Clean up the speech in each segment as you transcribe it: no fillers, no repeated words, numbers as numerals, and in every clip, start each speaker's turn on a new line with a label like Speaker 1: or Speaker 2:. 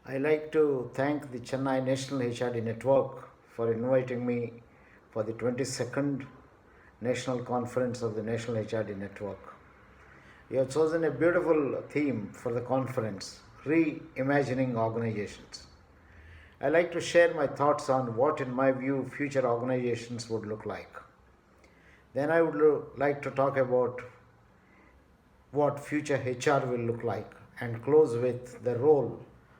Speaker 1: I like to thank the Chennai National HRD Network for inviting me for the 22nd National Conference of the National HRD Network. You have chosen a beautiful theme for the conference, Reimagining Organizations. I like to share my thoughts on what, in my view, future organizations would look like. Then I would like to talk about what future HR will look like and close with the role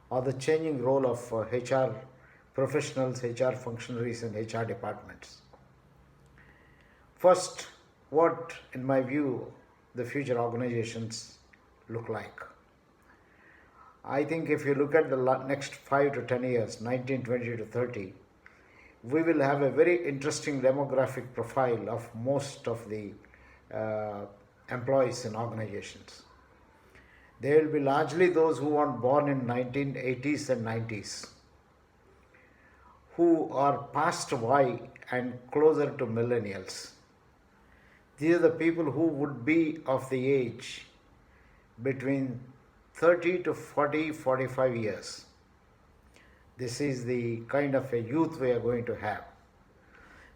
Speaker 1: or the changing role of HR professionals, HR functionaries, and HR departments. First, what, in my view, the future organizations look like. I think if you look at the next 5 to 10 years, 1920 to 30, we will have a very interesting demographic profile of most of the uh, employees in organizations. They will be largely those who are born in 1980s and 90s, who are past Y and closer to millennials. These are the people who would be of the age between 30 to 40, 45 years. This is the kind of a youth we are going to have.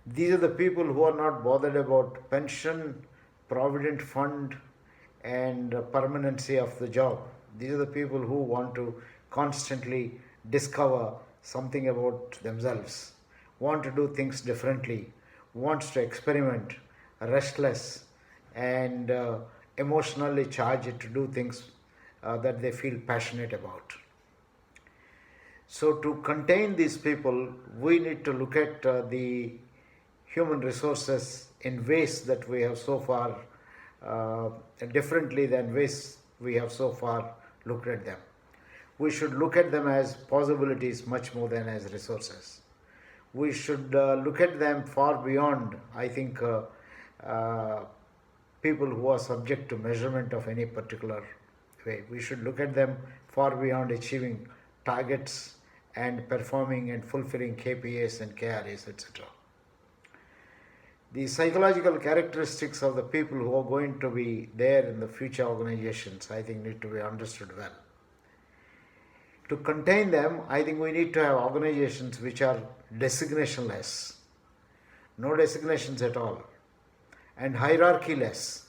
Speaker 1: These are the people who are not bothered about pension, provident fund, and permanency of the job. These are the people who want to constantly discover something about themselves, want to do things differently, wants to experiment, restless, and emotionally charged to do things that they feel passionate about. So, to contain these people, we need to look at the human resources in ways that we have so far uh, differently than ways we have so far looked at them. We should look at them as possibilities much more than as resources. We should look at them far beyond, I think, uh, people who are subject to measurement of any particular way. We should look at them far beyond achieving targets and performing and fulfilling KPIs and KRAs, etc. The psychological characteristics of the people who are going to be there in the future organizations, I think, need to be understood well. To contain them, I think we need to have organizations which are designationless, no designations at all, and hierarchy-less,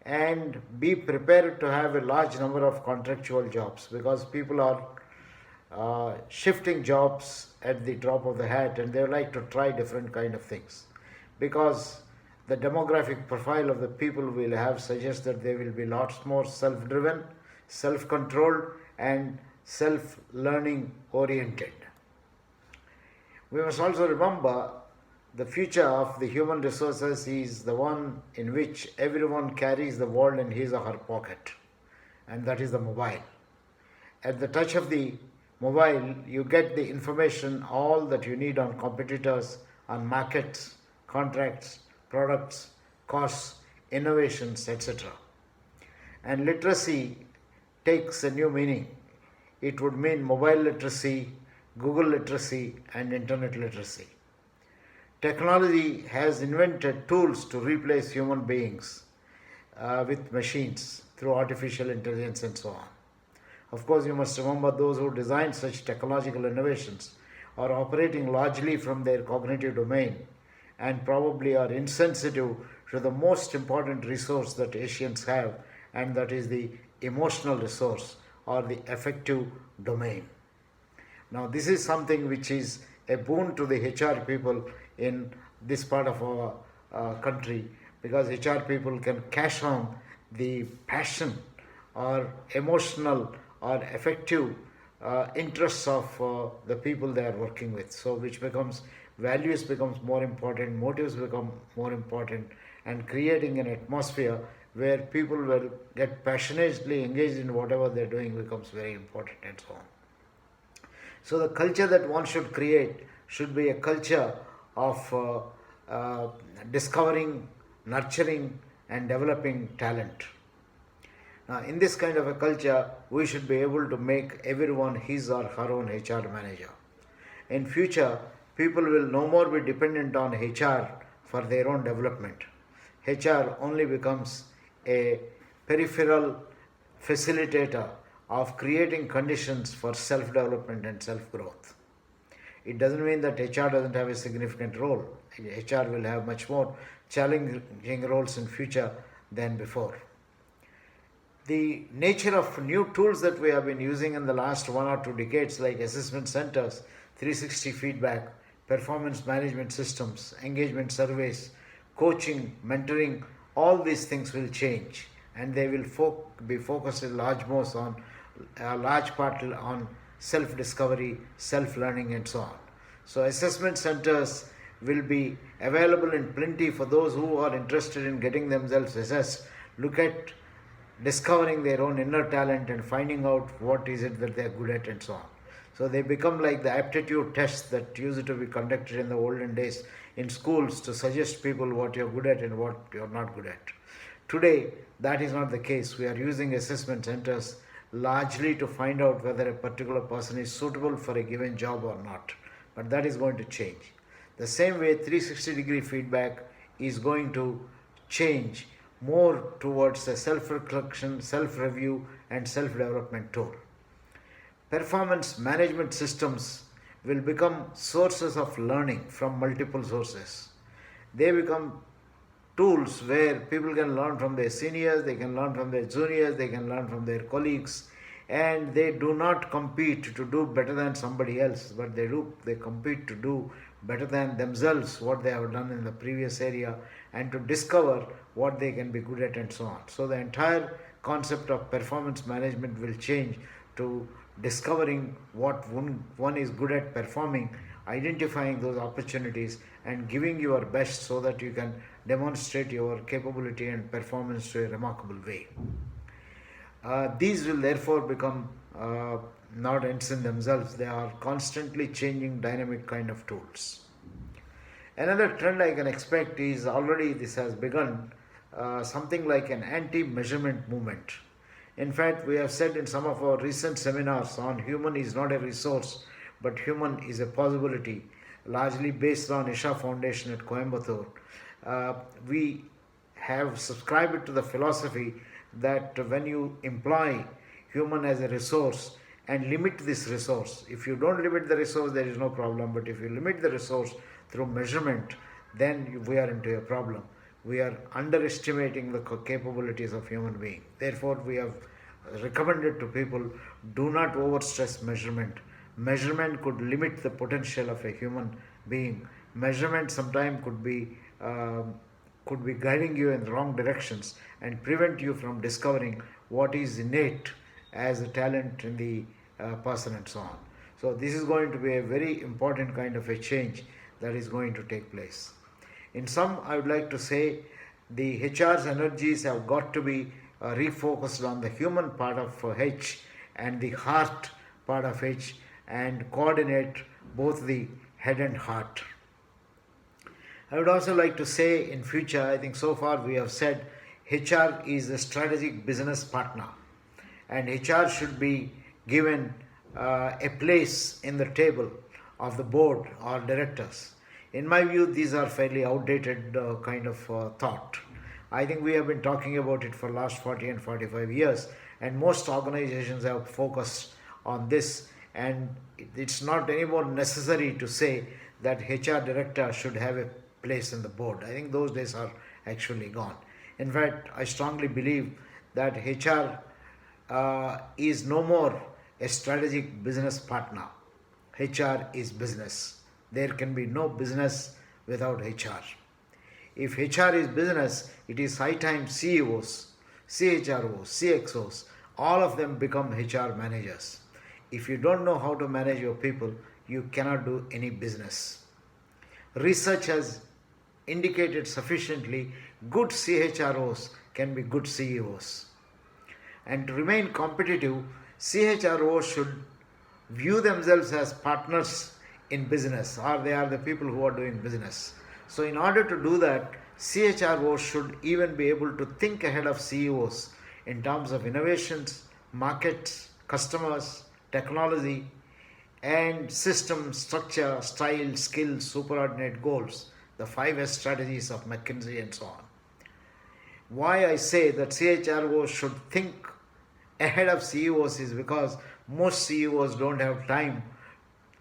Speaker 1: and be prepared to have a large number of contractual jobs, because people are shifting jobs at the drop of the hat, and they like to try different kind of things, because the demographic profile of the people we'll have suggests that they will be lots more self-driven, self-controlled, and self-learning oriented. We must also remember the future of the human resources is the one in which everyone carries the world in his or her pocket, and that is the mobile. At the touch of the mobile, you get the information, all that you need on competitors, on markets, contracts, products, costs, innovations, etc. And literacy takes a new meaning. It would mean mobile literacy, Google literacy, and internet literacy. Technology has invented tools to replace human beings with machines through artificial intelligence and so on. Of course, you must remember those who design such technological innovations are operating largely from their cognitive domain and probably are insensitive to the most important resource that Asians have, and that is the emotional resource or the affective domain. Now, this is something which is a boon to the HR people in this part of our country, because HR people can cash on the passion or emotional or affective interests of the people they are working with. So, which becomes values becomes more important, motives become more important, and creating an atmosphere where people will get passionately engaged in whatever they're doing becomes very important, and so on. So the culture that one should create should be a culture of discovering, nurturing, and developing talent. Now, in this kind of a culture, we should be able to make everyone his or her own HR manager. In future, people will no more be dependent on HR for their own development. HR only becomes a peripheral facilitator of creating conditions for self-development and self-growth. It doesn't mean that HR doesn't have a significant role. HR will have much more challenging roles in future than before. The nature of new tools that we have been using in the last 1 or 2 decades, like assessment centers, 360 feedback, performance management systems, engagement surveys, coaching, mentoring, all these things will change, and they will be focused in a large part on self-discovery, self-learning, and so on. So assessment centers will be available in plenty for those who are interested in getting themselves assessed. Look at discovering their own inner talent and finding out what is it that they are good at and so on. So they become like the aptitude tests that used to be conducted in the olden days in schools to suggest people what you're good at and what you're not good at. Today, that is not the case. We are using assessment centers largely to find out whether a particular person is suitable for a given job or not. But that is going to change. The same way 360-degree feedback is going to change more towards a self-reflection, self-review, and self-development tool. Performance management systems will become sources of learning from multiple sources. They become tools where people can learn from their seniors, they can learn from their juniors, they can learn from their colleagues, and they do not compete to do better than somebody else, but they compete to do better than themselves, what they have done in the previous area, and to discover what they can be good at and so on. So the entire concept of performance management will change to discovering what one is good at performing, identifying those opportunities, and giving your best so that you can demonstrate your capability and performance to a remarkable way. These will therefore become not ends in themselves. They are constantly changing dynamic kind of tools. Another trend I can expect is, already this has begun, something like an anti-measurement movement. In fact, we have said in some of our recent seminars on human is not a resource, but human is a possibility, largely based on Isha Foundation at Coimbatore. We have subscribed to the philosophy that when you employ human as a resource and limit this resource, if you don't limit the resource, there is no problem, but if you limit the resource through measurement, then we are into a problem. We are underestimating the capabilities of human being. Therefore, we have recommended to people, do not overstress measurement. Measurement could limit the potential of a human being. Measurement sometimes could be guiding you in the wrong directions and prevent you from discovering what is innate as a talent in the person and so on. So this is going to be a very important kind of a change that is going to take place. In sum, I would like to say the HR's energies have got to be refocused on the human part of H and the heart part of H, and coordinate both the head and heart. I would also like to say, in future, I think so far we have said HR is a strategic business partner, and HR should be given a place in the table of the board or directors. In my view, these are fairly outdated kind of thought. I think we have been talking about it for last 40 and 45 years, and most organizations have focused on this, and it's not anymore necessary to say that HR director should have a place in the board. I think those days are actually gone. In fact, I strongly believe that HR is no more a strategic business partner. HR is business. There can be no business without HR. If HR is business, it is high time CEOs, CHROs, CXOs, all of them become HR managers. If you don't know how to manage your people, you cannot do any business. Research has indicated sufficiently good CHROs can be good CEOs. And to remain competitive, CHROs should view themselves as partners in business, or they are the people who are doing business. So in order to do that, CHROs should even be able to think ahead of CEOs in terms of innovations, markets, customers, technology, and system, structure, style, skills, superordinate goals, the 5S strategies of McKinsey and so on. Why I say that CHROs should think ahead of CEOs is because most CEOs don't have time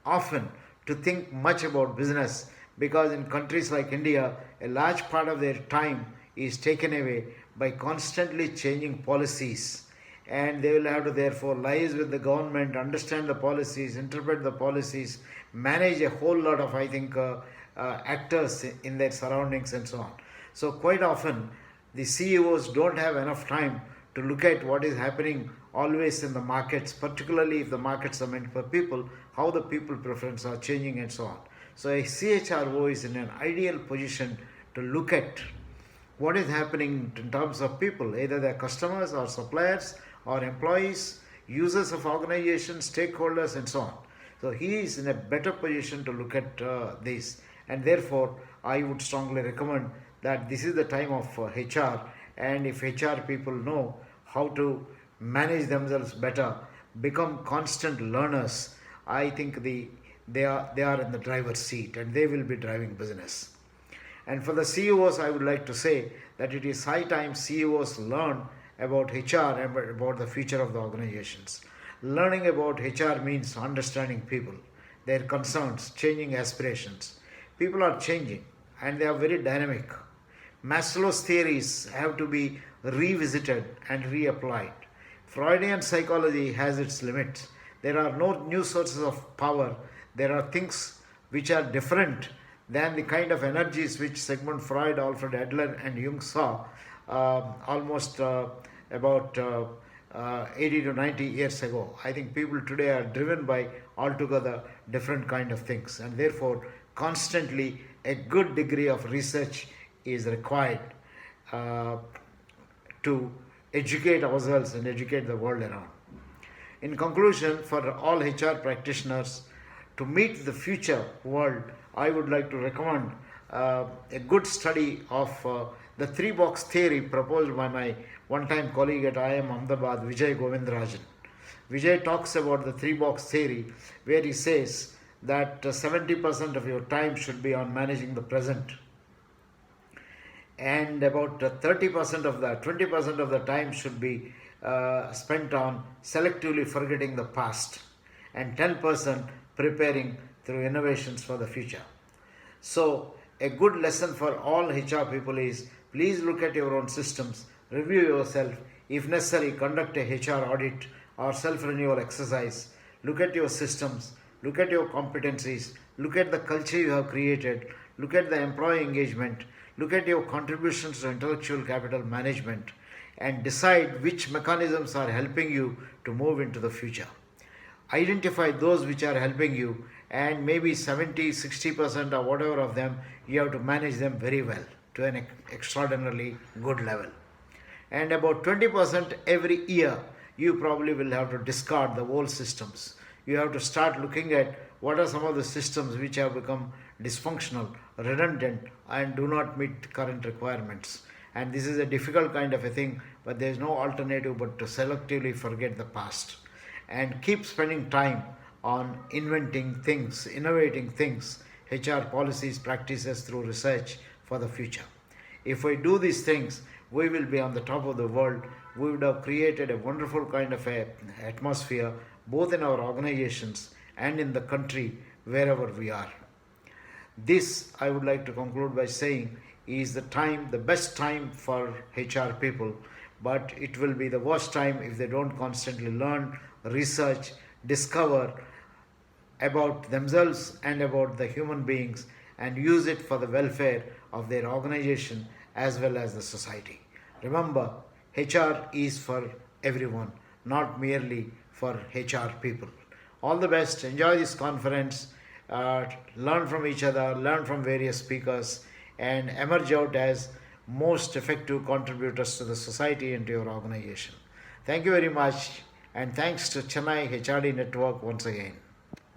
Speaker 1: often to think much about business, because in countries like India, a large part of their time is taken away by constantly changing policies, and they will have to therefore liaise with the government, understand the policies, interpret the policies, manage a whole lot of, I think, actors in their surroundings and so on. So quite often the CEOs don't have enough time to look at what is happening always in the markets, particularly if the markets are meant for people, how the people preferences are changing and so on. So a CHRO is in an ideal position to look at what is happening in terms of people, either their customers or suppliers or employees, users of organizations, stakeholders, and so on. So he is in a better position to look at this, and therefore I would strongly recommend that this is the time of HR, and if HR people know how to manage themselves better, become constant learners, I think they are in the driver's seat and they will be driving business. And for the CEOs, I would like to say that it is high time CEOs learn about HR and about the future of the organizations. Learning about HR means understanding people, their concerns, changing aspirations. People are changing and they are very dynamic. Maslow's theories have to be revisited and reapplied. Freudian psychology has its limits. There are no new sources of power. There are things which are different than the kind of energies which Sigmund Freud, Alfred Adler, and Jung saw almost about 80 to 90 years ago. I think people today are driven by altogether different kind of things, and therefore constantly a good degree of research is required to educate ourselves and educate the world around. In conclusion, for all HR practitioners to meet the future world, I would like to recommend a good study of the three box theory proposed by my one time colleague at IIM Ahmedabad, Vijay Govindarajan. Vijay talks about the three box theory, where he says that 70% of your time should be on managing the present, and about 30% of that, 20% of the time should be spent on selectively forgetting the past, and 10% preparing through innovations for the future. So, a good lesson for all HR people is please look at your own systems, review yourself, if necessary, conduct a HR audit or self renewal exercise. Look at your systems, look at your competencies, look at the culture you have created, look at the employee engagement, look at your contributions to intellectual capital management, and decide which mechanisms are helping you to move into the future. Identify those which are helping you, and maybe 70-60% or whatever of them, you have to manage them very well to an extraordinarily good level. And about 20% every year, you probably will have to discard the old systems. You have to start looking at what are some of the systems which have become dysfunctional, redundant, and do not meet current requirements. And this is a difficult kind of a thing, but there is no alternative but to selectively forget the past and keep spending time on inventing things, innovating things, HR policies, practices through research for the future. If we do these things, we will be on the top of the world. We would have created a wonderful kind of a atmosphere both in our organizations and in the country wherever we are. This, I would like to conclude by saying, is the time, the best time for HR people, but it will be the worst time if they don't constantly learn, research, discover about themselves and about the human beings, and use it for the welfare of their organization as well as the society. Remember, HR is for everyone, not merely for HR people. All the best. Enjoy this conference. Learn from each other, learn from various speakers, and emerge out as most effective contributors to the society and to your organization. Thank you very much, and thanks to Chennai HRD Network once again.